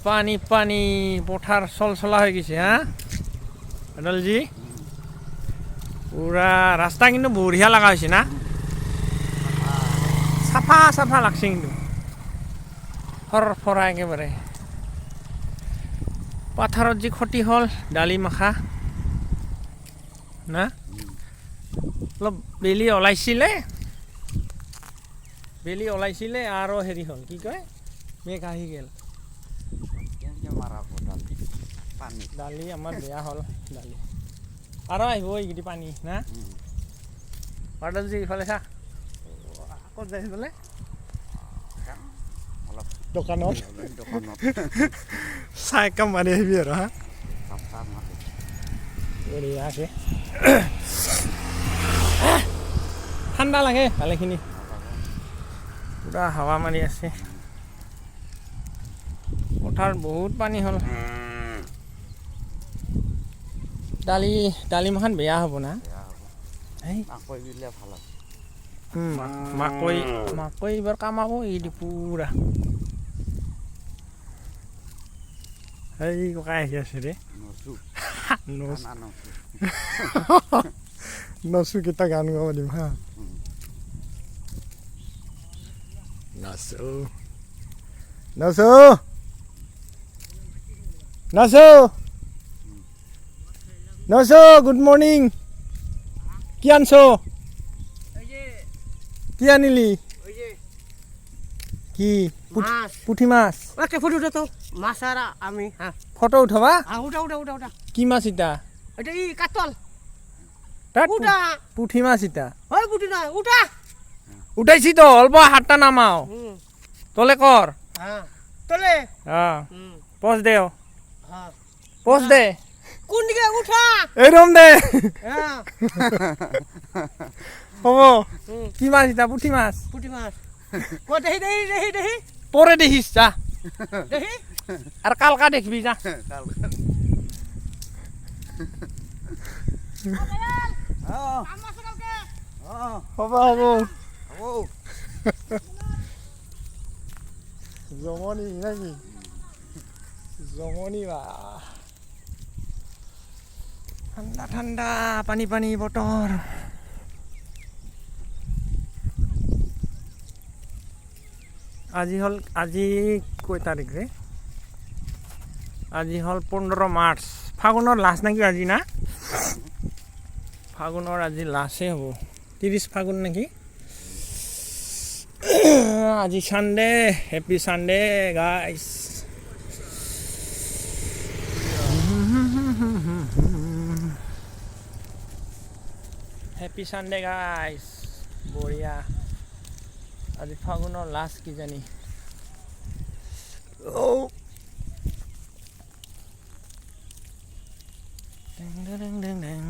পানী পানী পথাৰ চলচলা হৈ গৈছে হা অটলজি পুৰা ৰাস্তা কিন্তু বঢ়িয়া লগা হৈছে না চাফা চাফা লাগছে কিন্তু ফৰফৰা একেবাৰে পথাৰত যি ক্ষতি হ'ল ডালি মাখা না অলপ বেলি ওলাইছিলে আৰু হেৰি হ'ল কি কয় মেঘ আহি গ'ল ডালি আমাৰ বেয়া হ'ল ডালি আৰু আহিব এইকেইটি পানী না অটলজি ইফালে চা ক'ত যাই বোলে দোকানত চাই কাম মাৰি আহিবি আৰু হা বঢ়িয়াকে ঠাণ্ডা লাগে ভালেখিনি পুৰা হাৱা মাৰি আছে পথাৰ বহুত পানী হ'ল ডালি মাখান বেয়া হ'ব না মাকৈ এইবাৰ কামাব এই পুৰা এই ককাই আহি আছে ৰে নচু কেইটা গান গাব দিম হা নচু গুড মৰ্নিং কি আনছ কি আনিলি কি পুঠি মাছ ফটো উঠাবা কি মাছ ইটা পুঠি মাছ ইটা উঠাইছি তো অলপ হাতটা নামাও তলে কৰ পচ দে এইরম দে হ'ব কি মাছ ইটা পুঠি মাছ পরে দেখিস যা আর কালকা দেখবি যা হ'ব জমনি নাকি জমনি বা ঠাণ্ডা ঠাণ্ডা পানী পানী বতৰ আজি কয় তাৰিখ ৰে আজি হ'ল 15 মাৰ্চ ফাগুনৰ লাষ্ট নেকি আজি না ফাগুনৰ আজি লাষ্টে হ'ব 30 ফাগুন নেকি আজি Sunday happy Sunday guys happy Sunday guys বঢ়িয়া আজি ফাগুনৰ লাষ্ট কি জানি ডেং ডেং ডেং ডেং